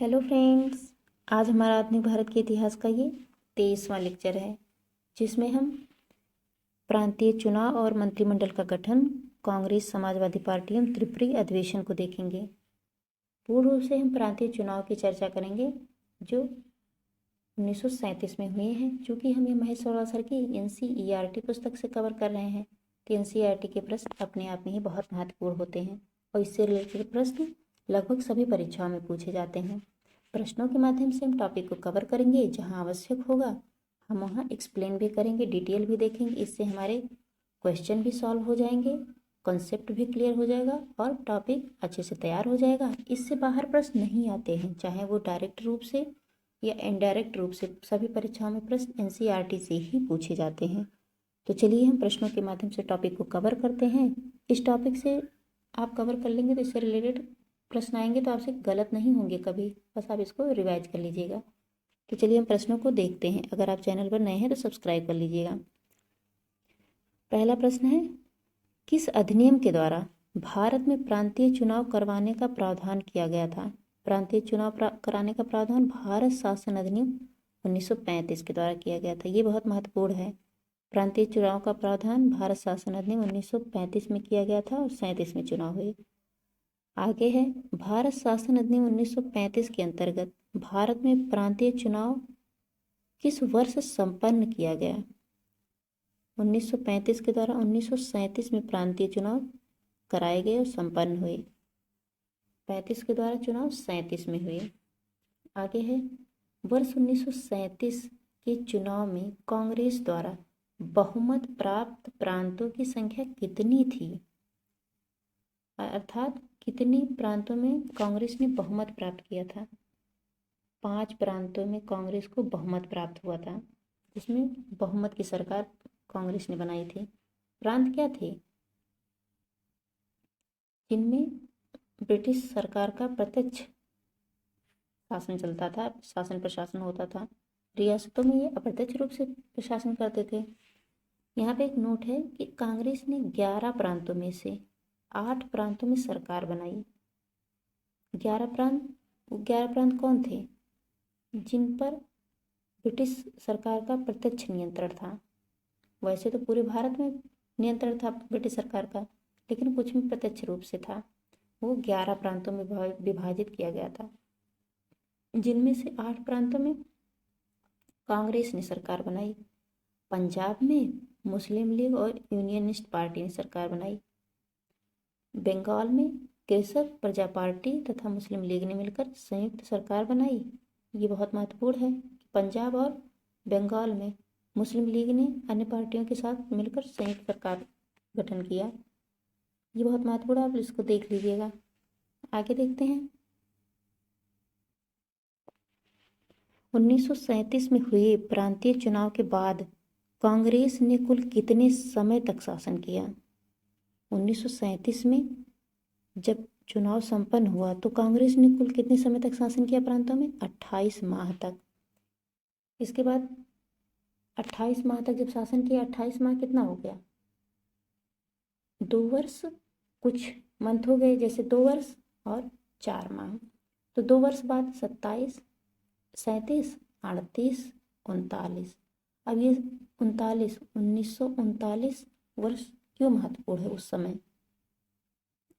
Hello friends, आज हमारा आधुनिक भारत के इतिहास का ये 23वां लेक्चर है, जिसमें हम प्रांतीय चुनाव और मंत्रिमंडल का गठन, कांग्रेस, समाजवादी पार्टी एवं त्रिपुरी अधिवेशन को देखेंगे। पूर्ण रूप से हम प्रांतीय चुनाव की चर्चा करेंगे जो 1937 में हुए हैं। चूँकि हम ये महेश सर की NCERT पुस्तक से कवर कर रहे हैं, तो NCERT के प्रश्न अपने आप में ही बहुत महत्वपूर्ण होते हैं और इससे रिलेटेड प्रश्न लगभग सभी परीक्षाओं में पूछे जाते हैं। प्रश्नों के माध्यम से हम टॉपिक को कवर करेंगे, जहां आवश्यक होगा हम वहां एक्सप्लेन भी करेंगे, डिटेल भी देखेंगे। इससे हमारे क्वेश्चन भी सॉल्व हो जाएंगे, कॉन्सेप्ट भी क्लियर हो जाएगा और टॉपिक अच्छे से तैयार हो जाएगा। इससे बाहर प्रश्न नहीं आते हैं, चाहे वो डायरेक्ट रूप से या इनडायरेक्ट रूप से। सभी परीक्षाओं में प्रश्न NCERT से ही पूछे जाते हैं। तो चलिए हम प्रश्नों के माध्यम से टॉपिक को कवर करते हैं। इस टॉपिक से आप कवर कर लेंगे तो इससे रिलेटेड प्रश्न आएंगे तो आपसे गलत नहीं होंगे कभी, बस आप इसको रिवाइज कर लीजिएगा। तो चलिए हम प्रश्नों को देखते हैं। अगर आप चैनल पर नए हैं तो सब्सक्राइब कर लीजिएगा। पहला प्रश्न है, किस अधिनियम के द्वारा भारत में प्रांतीय चुनाव करवाने का प्रावधान किया गया था? प्रांतीय चुनाव कराने का प्रावधान भारत शासन अधिनियम 1935 के द्वारा किया गया था। ये बहुत महत्वपूर्ण है। प्रांतीय चुनाव का प्रावधान भारत शासन अधिनियम 1935 में किया गया था और 37 में चुनाव हुए। आगे है, भारत शासन अधिनियम 1935 के अंतर्गत भारत में प्रांतीय चुनाव किस वर्ष संपन्न किया गया? 1935 के द्वारा 1937 में प्रांतीय चुनाव कराए गए और संपन्न हुए। 35 के द्वारा चुनाव 37 में हुए। आगे है, वर्ष 1937 के चुनाव में कांग्रेस द्वारा बहुमत प्राप्त प्रांतों की संख्या कितनी थी? अर्थात कितनी प्रांतों में कांग्रेस ने बहुमत प्राप्त किया था? 5 प्रांतों में कांग्रेस को बहुमत प्राप्त हुआ था, जिसमें बहुमत की सरकार कांग्रेस ने बनाई थी। प्रांत क्या थे? जिनमें ब्रिटिश सरकार का प्रत्यक्ष शासन चलता था, शासन प्रशासन होता था। रियासतों में ये अप्रत्यक्ष रूप से प्रशासन करते थे। यहाँ पे एक नोट है कि कांग्रेस ने 11 प्रांतों में से 8 प्रांतों में सरकार बनाई। 11 प्रांत कौन थे? जिन पर ब्रिटिश सरकार का प्रत्यक्ष नियंत्रण था। वैसे तो पूरे भारत में नियंत्रण था ब्रिटिश सरकार का, लेकिन कुछ में प्रत्यक्ष रूप से था। वो 11 प्रांतों में विभाजित किया गया था, जिनमें से 8 प्रांतों में कांग्रेस ने सरकार बनाई। पंजाब में मुस्लिम लीग और यूनियनिस्ट पार्टी ने सरकार बनाई। बंगाल में कृषक प्रजा पार्टी तथा मुस्लिम लीग ने मिलकर संयुक्त सरकार बनाई। ये बहुत महत्वपूर्ण है कि पंजाब और बंगाल में मुस्लिम लीग ने अन्य पार्टियों के साथ मिलकर संयुक्त सरकार गठन किया। ये बहुत महत्वपूर्ण है, आप इसको देख लीजिएगा। आगे देखते हैं, 1937 में हुए प्रांतीय चुनाव के बाद कांग्रेस ने कुल कितने समय तक शासन किया? 1937 में जब चुनाव संपन्न हुआ तो कांग्रेस ने कुल कितने समय तक शासन किया प्रांतों में? 28 माह तक। इसके बाद 28 माह तक जब शासन किया, 28 माह कितना हो गया? 2 वर्ष कुछ मंथ हो गए, जैसे 2 वर्ष और 4 माह। तो 2 वर्ष बाद 27, 37, 38, 39। अब ये 1939 वर्ष क्यों महत्वपूर्ण है? उस समय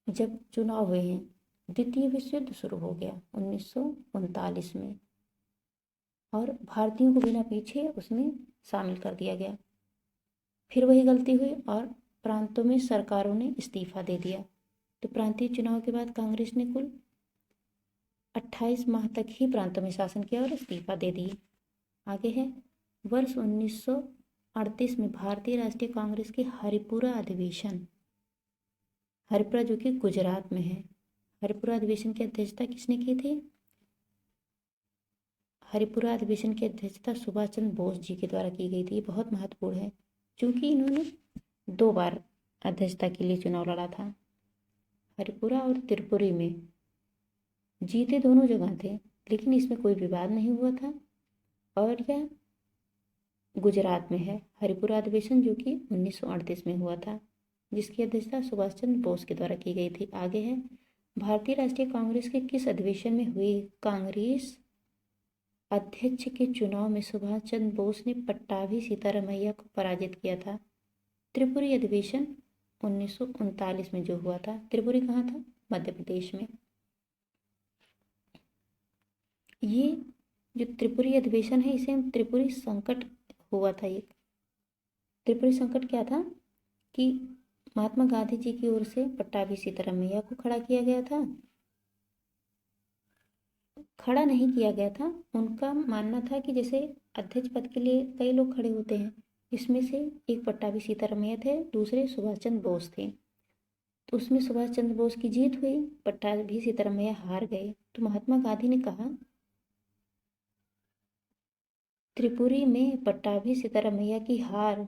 जब चुनाव हुए हैं, द्वितीय विश्व युद्ध शुरू हो गया 1939 में, और भारतीयों को बिना पीछे उसमें शामिल कर दिया गया। फिर वही गलती हुई और प्रांतों में सरकारों ने इस्तीफा दे दिया। तो प्रांतीय चुनाव के बाद कांग्रेस ने कुल 28 माह तक ही प्रांतों में शासन किया और इस्तीफा दे दिए। आगे है, वर्ष 1938 में भारतीय राष्ट्रीय कांग्रेस की हरिपुरा अधिवेशन, हरिपुरा जो कि गुजरात में है, हरिपुरा अधिवेशन की अध्यक्षता किसने की थी? हरिपुरा अधिवेशन की अध्यक्षता सुभाष चंद्र बोस जी के द्वारा की गई थी। बहुत महत्वपूर्ण है, क्योंकि इन्होंने 2 बार अध्यक्षता के लिए चुनाव लड़ा था। हरिपुरा और त्रिपुरी में जीते दोनों जगह थे, लेकिन इसमें कोई विवाद नहीं हुआ था। और यह गुजरात में है, हरिपुरा अधिवेशन, जो कि 1938 में हुआ था, जिसकी अध्यक्षता सुभाष चंद्र बोस के द्वारा की गई थी। आगे है, भारतीय राष्ट्रीय कांग्रेस के किस अधिवेशन में हुए कांग्रेस अध्यक्ष के चुनाव में सुभाष चंद्र बोस ने पट्टाभी सीतारामैया को पराजित किया था? त्रिपुरी अधिवेशन 1939 में जो हुआ था। त्रिपुरी कहाँ था? मध्य प्रदेश में। ये जो त्रिपुरी अधिवेशन है इसे हम त्रिपुरी संकट हुआ था। एक त्रिपुरी संकट क्या था कि महात्मा गांधी जी की ओर से पट्टाभी सीतारामैया को खड़ा किया गया था। खड़ा नहीं किया गया था, उनका मानना था कि जैसे अध्यक्ष पद के लिए कई लोग खड़े होते हैं, इसमें से एक पट्टाभी सीतारामैया थे, दूसरे सुभाष चंद्र बोस थे। तो उसमें सुभाष चंद्र बोस की जीत हुई, पट्टाभी सीतारामैया हार गए। तो महात्मा गांधी ने कहा त्रिपुरी में पट्टाभी सीतारामैया की हार,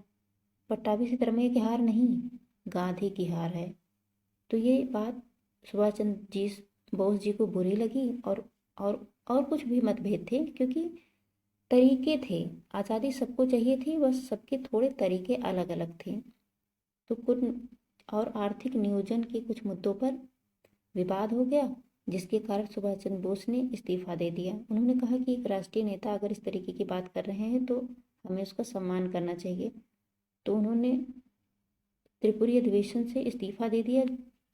पट्टाभी सीतारामैया की हार नहीं, गांधी की हार है। तो ये बात सुभाष चंद्र जी बोस जी को बुरी लगी और कुछ भी मतभेद थे, क्योंकि तरीके थे। आज़ादी सबको चाहिए थी, बस सबके थोड़े तरीके अलग अलग थे। तो कुछ और आर्थिक नियोजन के कुछ मुद्दों पर विवाद हो गया, जिसके कारण सुभाष चंद्र बोस ने इस्तीफा दे दिया। उन्होंने कहा कि एक राष्ट्रीय नेता अगर इस तरीके की बात कर रहे हैं तो हमें उसका सम्मान करना चाहिए। तो उन्होंने त्रिपुरी अधिवेशन से इस्तीफा दे दिया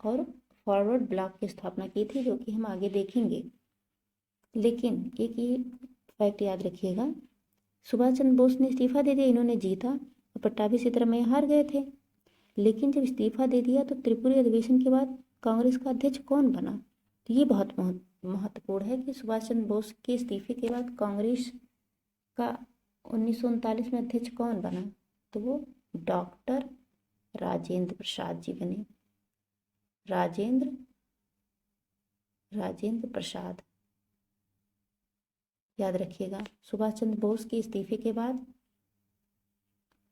और फॉरवर्ड ब्लॉक की स्थापना की थी, जो कि हम आगे देखेंगे। लेकिन एक ये फैक्ट याद रखिएगा, सुभाष चंद्र बोस ने इस्तीफा दे दिया, इन्होंने जीता और पट्टाभी सीतारामैया हार गए थे। लेकिन जब इस्तीफा दे दिया तो त्रिपुरी अधिवेशन के बाद कांग्रेस का अध्यक्ष कौन बना? तो ये बहुत महत्वपूर्ण है कि सुभाष चंद्र बोस के इस्तीफे के बाद कांग्रेस का 1939 में अध्यक्ष कौन बना? तो वो डॉक्टर राजेंद्र प्रसाद जी बने। राजेंद्र प्रसाद, याद रखिएगा। सुभाष चंद्र बोस के इस्तीफे के बाद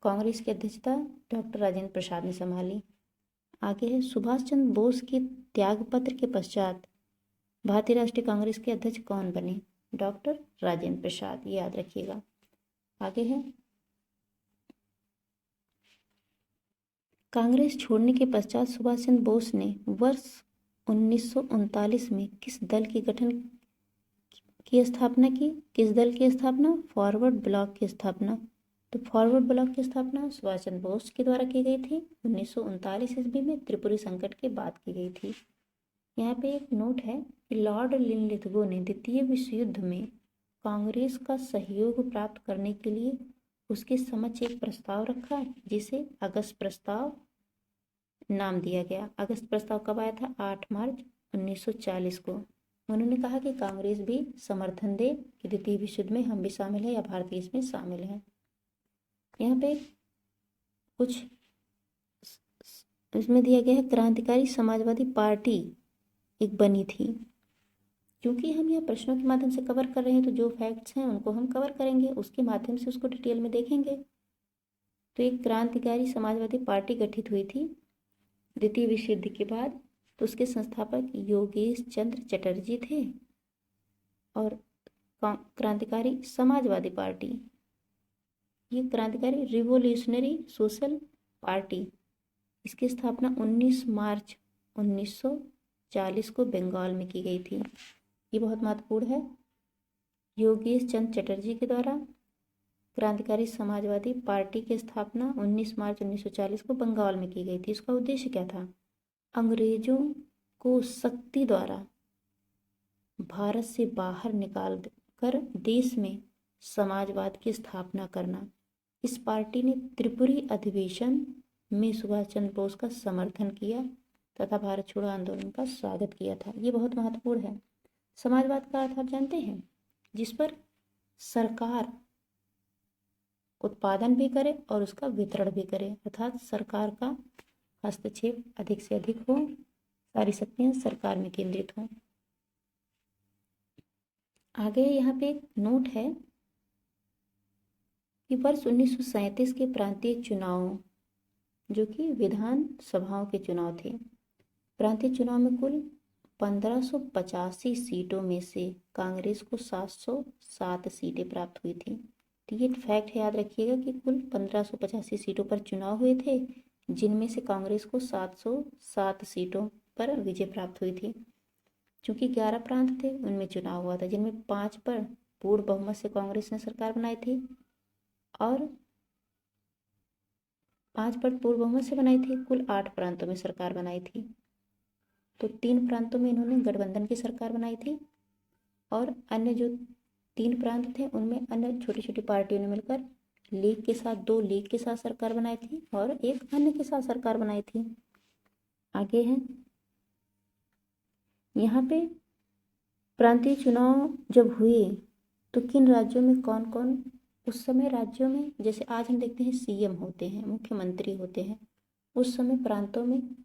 कांग्रेस की अध्यक्षता डॉक्टर राजेंद्र प्रसाद ने संभाली। आगे है, सुभाष चंद्र बोस के त्यागपत्र के पश्चात भारतीय राष्ट्रीय कांग्रेस के अध्यक्ष कौन बने? डॉक्टर राजेंद्र प्रसाद, ये याद रखिएगा। आगे है, कांग्रेस छोड़ने के पश्चात सुभाष चंद्र बोस ने वर्ष 1939 में किस दल की गठन की स्थापना की? किस दल की स्थापना? फॉरवर्ड ब्लॉक की स्थापना। तो फॉरवर्ड ब्लॉक की स्थापना सुभाष चंद्र बोस के द्वारा की गई थी। 1939 ईस्वी में त्रिपुरी संकट के बाद की गई थी। यहाँ पे एक नोट है कि लॉर्ड लिनलिथगो ने द्वितीय विश्व युद्ध में कांग्रेस का सहयोग प्राप्त करने के लिए उसके समक्ष एक प्रस्ताव रखा, जिसे अगस्त प्रस्ताव नाम दिया गया। अगस्त प्रस्ताव कब आया था? 8 मार्च 1940 को। उन्होंने कहा कि कांग्रेस भी समर्थन दे कि द्वितीय विश्व युद्ध में हम भी शामिल हैं या भारतीय इसमें शामिल हैं। यहाँ पे कुछ इसमें दिया गया है, क्रांतिकारी समाजवादी पार्टी एक बनी थी। क्योंकि हम यह प्रश्नों के माध्यम से कवर कर रहे हैं, तो जो फैक्ट्स हैं उनको हम कवर करेंगे, उसके माध्यम से उसको डिटेल में देखेंगे। तो एक क्रांतिकारी समाजवादी पार्टी गठित हुई थी द्वितीय विश्व युद्ध के बाद। तो उसके संस्थापक योगेश चंद्र चटर्जी थे। और क्रांतिकारी समाजवादी पार्टी, ये क्रांतिकारी रिवोल्यूशनरी सोशल पार्टी, इसकी स्थापना 19 मार्च 1940 को बंगाल में की गई थी। ये बहुत महत्वपूर्ण है। योगेश चंद्र चटर्जी के द्वारा क्रांतिकारी समाजवादी पार्टी की स्थापना 19 मार्च 1940 को बंगाल में की गई थी। इसका उद्देश्य क्या था? अंग्रेजों को शक्ति द्वारा भारत से बाहर निकाल कर देश में समाजवाद की स्थापना करना। इस पार्टी ने त्रिपुरी अधिवेशन में सुभाष चंद्र बोस का समर्थन किया तथा भारत छोड़ो आंदोलन का स्वागत किया था। ये बहुत महत्वपूर्ण है। समाजवाद का अर्थ आप जानते हैं, जिस पर सरकार उत्पादन भी करे और उसका वितरण भी करे, अर्थात सरकार का हस्तक्षेप अधिक से अधिक हो, सारी शक्तियां सरकार में केंद्रित हों। आगे यहाँ पे एक नोट है कि वर्ष 1937 के प्रांतीय चुनाव, जो कि विधान सभाओं के चुनाव थे, प्रांतीय चुनाव में कुल 1585 सीटों में से कांग्रेस को 707 सीटें प्राप्त हुई थी। तो ये फैक्ट याद रखिएगा कि कुल 1585 सीटों पर चुनाव हुए थे, जिनमें से कांग्रेस को 707 सीटों पर विजय प्राप्त हुई थी। चूंकि 11 प्रांत थे उनमें चुनाव हुआ था, जिनमें 5 पर पूर्ण बहुमत से कांग्रेस ने सरकार बनाई थी और 5 पर पूर्ण बहुमत से बनाई थी। कुल 8 प्रांतों में सरकार बनाई थी। तो 3 प्रांतों में इन्होंने गठबंधन की सरकार बनाई थी और अन्य जो 3 प्रांत थे उनमें अन्य छोटी छोटी पार्टियों ने मिलकर लीग के साथ 2 लीग के साथ सरकार बनाई थी और एक अन्य के साथ सरकार बनाई थी। आगे है, यहाँ पे प्रांतीय चुनाव जब हुए तो किन राज्यों में कौन कौन, उस समय राज्यों में जैसे आज हम देखते हैं सीएम होते हैं, मुख्यमंत्री होते हैं, उस समय प्रांतों में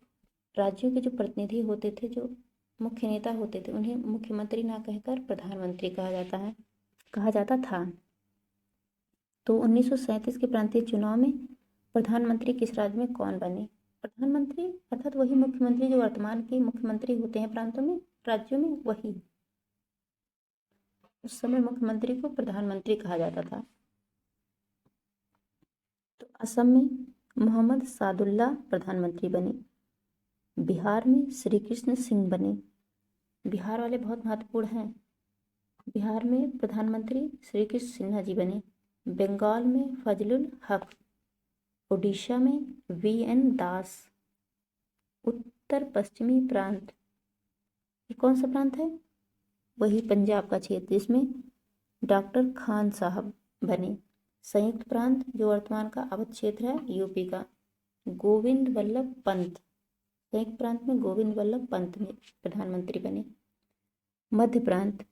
राज्यों के जो प्रतिनिधि होते थे, जो मुख्य नेता होते थे, उन्हें मुख्यमंत्री ना कहकर प्रधानमंत्री कहा जाता था। तो 1937 के प्रांतीय चुनाव में प्रधानमंत्री किस राज्य में कौन बने? प्रधानमंत्री अर्थात वही मुख्यमंत्री जो वर्तमान के मुख्यमंत्री होते हैं प्रांतों में, राज्यों में, वही। उस समय मुख्यमंत्री को प्रधानमंत्री कहा जाता था। तो असम में मोहम्मद सादुल्ला प्रधानमंत्री बने। बिहार में श्री कृष्ण सिंह बने। बिहार वाले बहुत महत्वपूर्ण हैं। बिहार में प्रधानमंत्री श्री कृष्ण सिन्हा जी बने। बंगाल में फजलुल हक। उड़ीसा में वीएन दास। उत्तर पश्चिमी प्रांत, ये कौन सा प्रांत है? वही पंजाब का क्षेत्र, जिसमें डॉक्टर खान साहब बने। संयुक्त प्रांत जो वर्तमान का अवध क्षेत्र है यूपी का, गोविंद वल्लभ पंत। संयुक्त प्रांत में गोविंद वल्लभ पंत में प्रधानमंत्री बने। मध्य प्रांत,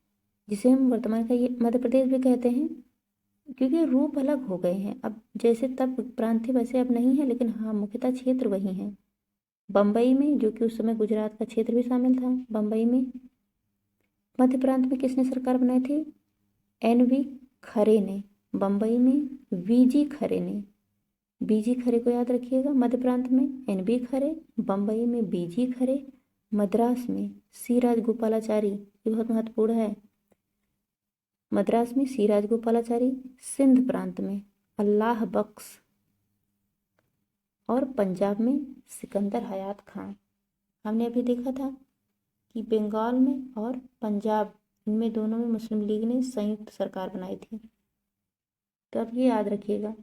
जिसे हम वर्तमान का ये मध्य प्रदेश भी कहते हैं, क्योंकि रूप अलग हो गए हैं अब, जैसे तब प्रांत थे वैसे अब नहीं है, लेकिन हाँ मुख्यतः क्षेत्र वही हैं। बम्बई में, जो कि उस समय गुजरात का क्षेत्र भी शामिल था, बम्बई में मध्य प्रांत में किसने सरकार बनाई थी? एन.वी. खरे ने। बम्बई में वी.जी. खरे ने। बी.जी. खरे को याद रखिएगा। मध्य प्रांत में एन.बी. खरे, बम्बई में बी.जी. खरे, मद्रास में सी राजगोपालाचारी, ये बहुत महत्वपूर्ण है। मद्रास में सी राजगोपालाचारी, सिंध प्रांत में अल्लाह बख्श और पंजाब में सिकंदर हयात खान। हमने अभी देखा था कि बंगाल में और पंजाब, इनमें दोनों में मुस्लिम लीग ने संयुक्त सरकार बनाई थी। तो अब ये याद रखिएगा।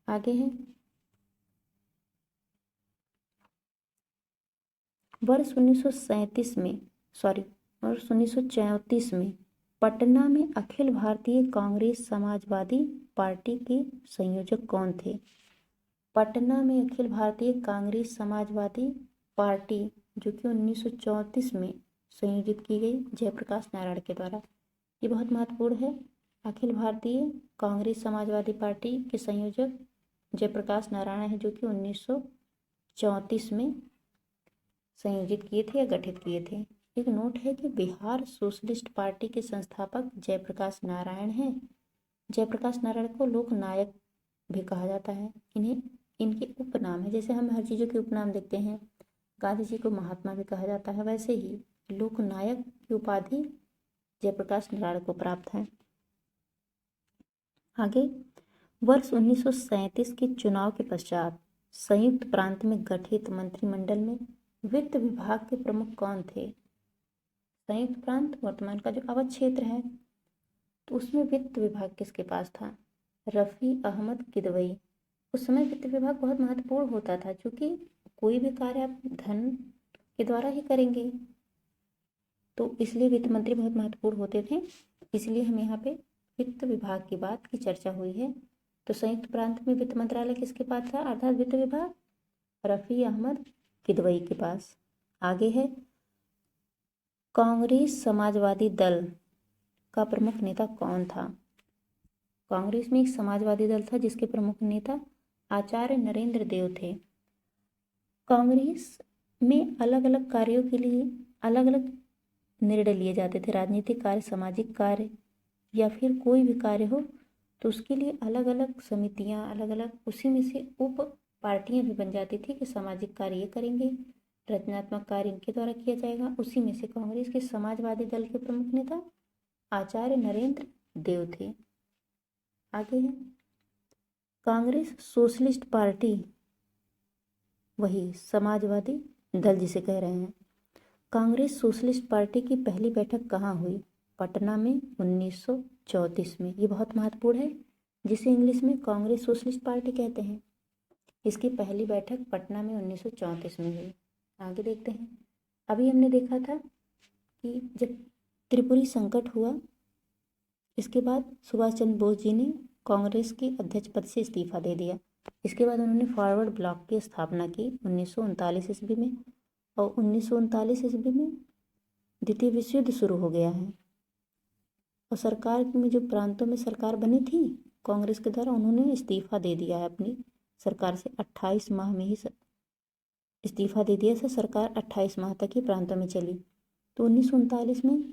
आगे है, वर्ष 1934 में पटना में अखिल भारतीय कांग्रेस समाजवादी पार्टी के संयोजक कौन थे? पटना में अखिल भारतीय कांग्रेस समाजवादी पार्टी, जो कि 1934 में संयोजित की गई जयप्रकाश नारायण के द्वारा, ये बहुत महत्वपूर्ण है। अखिल भारतीय कांग्रेस समाजवादी पार्टी के संयोजक जयप्रकाश नारायण है, जो कि 1934 में संयोजित किए थे या गठित किए थे। एक नोट है कि बिहार सोशलिस्ट पार्टी के संस्थापक जयप्रकाश नारायण हैं। जयप्रकाश नारायण को लोकनायक भी कहा जाता है। इन्हें इनके उपनाम है, जैसे हम हर चीज़ों के उपनाम देखते हैं, गांधी जी को महात्मा भी कहा जाता है, वैसे ही लोकनायक की उपाधि जयप्रकाश नारायण को प्राप्त है। आगे, वर्ष 1937 के चुनाव के पश्चात संयुक्त प्रांत में गठित मंत्रिमंडल में वित्त विभाग के प्रमुख कौन थे? संयुक्त प्रांत वर्तमान का जो अवध क्षेत्र है, तो उसमें वित्त विभाग किसके पास था? रफ़ी अहमद किदवई। उस समय वित्त विभाग बहुत महत्वपूर्ण होता था, क्योंकि कोई भी कार्य आप धन के द्वारा ही करेंगे, तो इसलिए वित्त मंत्री बहुत महत्वपूर्ण होते थे। इसलिए हम यहाँ पे वित्त विभाग की बात की चर्चा हुई है। तो संयुक्त प्रांत में वित्त मंत्रालय किसके पास था, अर्थात वित्त विभाग? रफ़ी अहमद किदवई के पास। आगे है, कांग्रेस समाजवादी दल का प्रमुख नेता कौन था? कांग्रेस में एक समाजवादी दल था जिसके प्रमुख नेता आचार्य नरेंद्र देव थे। कांग्रेस में अलग अलग कार्यों के लिए अलग अलग निर्णय लिए जाते थे। राजनीतिक कार्य, सामाजिक कार्य या फिर कोई भी कार्य हो तो उसके लिए अलग अलग समितियां, अलग अलग, उसी में से उप पार्टियां भी बन जाती थी कि सामाजिक कार्य ये करेंगे, रचनात्मक कार्य इनके द्वारा किया जाएगा। उसी में से कांग्रेस के समाजवादी दल के प्रमुख नेता आचार्य नरेंद्र देव थे। आगे है, कांग्रेस सोशलिस्ट पार्टी, वही समाजवादी दल जिसे कह रहे हैं। कांग्रेस सोशलिस्ट पार्टी की पहली बैठक कहाँ हुई? पटना में 1934 में। ये बहुत महत्वपूर्ण है, जिसे इंग्लिश में कांग्रेस सोशलिस्ट पार्टी कहते हैं। इसकी पहली बैठक पटना में 1934 में हुई। आगे देखते हैं। अभी हमने देखा था कि जब त्रिपुरी संकट हुआ, इसके बाद सुभाष चंद्र बोस जी ने कांग्रेस के अध्यक्ष पद से इस्तीफा दे दिया। इसके बाद उन्होंने फॉरवर्ड ब्लॉक की स्थापना की 1939 ईस्वी में, और 1939 ईस्वी में द्वितीय विश्व युद्ध शुरू हो गया है। और सरकार में जो प्रांतों में सरकार बनी थी कांग्रेस के द्वारा, उन्होंने इस्तीफा दे दिया है अपनी सरकार से। 28 माह में ही इस्तीफा दे दिया। सरकार 28 माह तक ही प्रांतों में चली। तो 1939 में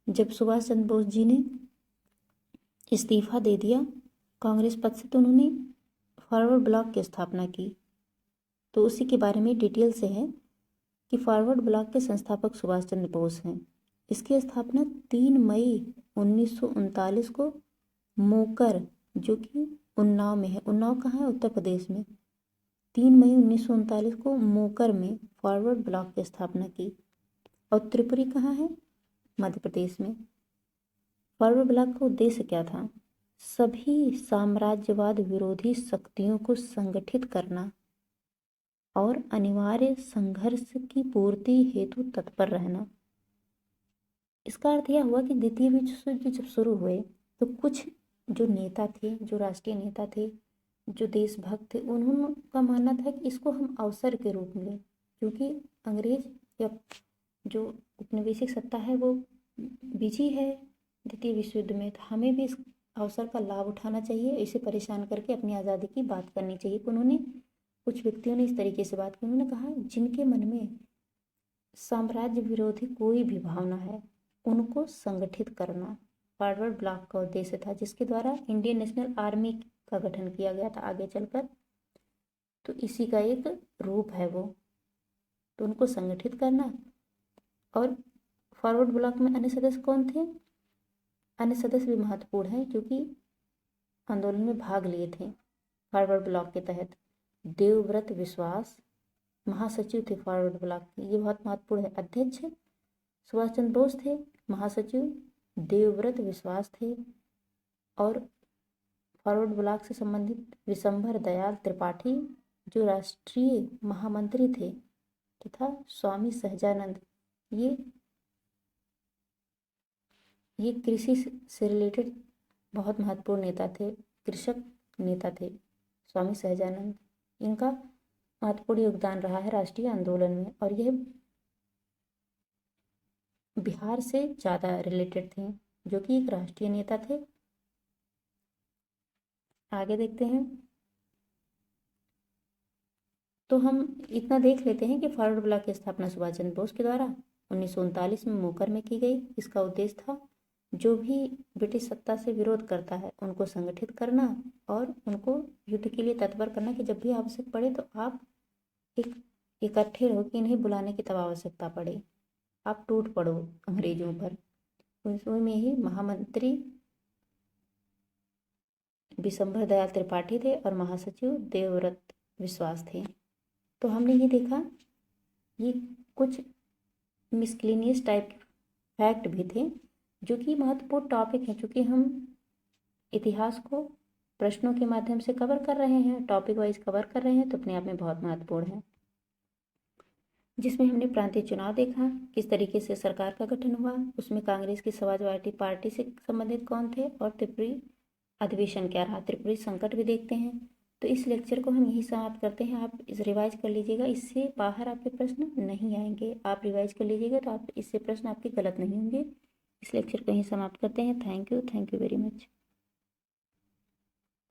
जब सुभाष चंद्र बोस जी ने इस्तीफा दे दिया कांग्रेस पद से, तो उन्होंने फॉरवर्ड ब्लॉक की स्थापना की। तो उसी के बारे में डिटेल से है कि फॉरवर्ड ब्लॉक के संस्थापक सुभाष चंद्र बोस हैं। इसकी स्थापना 3 मई 1939 को मोकर, जो कि उन्नाव में है, उन्नाव कहाँ है? उत्तर प्रदेश में। 3 मई 1939 को मोकर में फॉरवर्ड ब्लॉक की स्थापना की। और त्रिपुरी कहाँ है? मध्य प्रदेश में। फॉरवर्ड ब्लॉक का उद्देश्य क्या था? सभी साम्राज्यवाद विरोधी शक्तियों को संगठित करना और अनिवार्य संघर्ष की पूर्ति हेतु तत्पर रहना। इसका अर्थ यह हुआ कि द्वितीय विश्व युद्ध जब शुरू हुए तो कुछ जो नेता थे, जो राष्ट्रीय नेता थे, जो देशभक्त थे, उन्होंने मानना था कि इसको हम अवसर के रूप में लें, क्योंकि अंग्रेज या जो औपनिवेशिक सत्ता है वो बिजी है द्वितीय विश्व युद्ध में, तो हमें भी इस अवसर का लाभ उठाना चाहिए, इसे परेशान करके अपनी आज़ादी की बात करनी चाहिए। तो उन्होंने, कुछ व्यक्तियों ने इस तरीके से बात की। उन्होंने कहा जिनके मन में साम्राज्य विरोधी कोई भी भावना है उनको संगठित करना फॉरवर्ड ब्लॉक का उद्देश्य था, जिसके द्वारा इंडियन नेशनल आर्मी का गठन किया गया था आगे चलकर। तो इसी का एक रूप है वो। तो उनको संगठित करना। और फॉरवर्ड ब्लॉक में अन्य सदस्य कौन थे? अन्य सदस्य भी महत्वपूर्ण हैं, क्योंकि आंदोलन में भाग लिए थे फॉरवर्ड ब्लॉक के तहत। देवव्रत विश्वास महासचिव थे फॉरवर्ड ब्लॉक के, ये बहुत महत्वपूर्ण है। अध्यक्ष सुभाष चंद्र बोस थे, महासचिव देवव्रत विश्वास थे, और फॉरवर्ड ब्लॉक से संबंधित विशंभर दयाल त्रिपाठी जो राष्ट्रीय महामंत्री थे, तथा स्वामी सहजानंद, ये कृषि से रिलेटेड बहुत महत्वपूर्ण नेता थे, कृषक नेता थे स्वामी सहजानंद। इनका महत्वपूर्ण योगदान रहा है राष्ट्रीय आंदोलन में, और यह बिहार से ज़्यादा रिलेटेड थे, जो कि एक राष्ट्रीय नेता थे। आगे देखते हैं। तो हम इतना देख लेते हैं कि फॉरवर्ड ब्लॉक की स्थापना सुभाष चंद्र बोस के द्वारा 1939 में मोकर में की गई। इसका उद्देश्य था जो भी ब्रिटिश सत्ता से विरोध करता है उनको संगठित करना और उनको युद्ध के लिए तत्पर करना, कि जब भी आवश्यक पड़े तो आप एक इकट्ठे रहो, कि इन्हें बुलाने की तब आवश्यकता पड़े, आप टूट पड़ो अंग्रेजों पर। उसमें ही महामंत्री विशंभर दयाल त्रिपाठी थे और महासचिव देवव्रत विश्वास थे। तो हमने ये देखा, ये कुछ मिसलेनियस टाइप फैक्ट भी थे जो कि महत्वपूर्ण टॉपिक है, चूँकि हम इतिहास को प्रश्नों के माध्यम से कवर कर रहे हैं, टॉपिक वाइज कवर कर रहे हैं, तो अपने आप में बहुत महत्वपूर्ण है। जिसमें हमने प्रांतीय चुनाव देखा, किस तरीके से सरकार का गठन हुआ, उसमें कांग्रेस की समाजवादी पार्टी से संबंधित कौन थे, और त्रिपुरी अधिवेशन क्या रहा, त्रिपुरी संकट भी देखते हैं। तो इस लेक्चर को हम यही समाप्त करते हैं। आप इस रिवाइज कर लीजिएगा, इससे बाहर आपके प्रश्न नहीं आएंगे। आप रिवाइज कर लीजिएगा तो आप इससे प्रश्न आपके गलत नहीं होंगे। इस लेक्चर को यहीं समाप्त करते हैं। Thank you very much.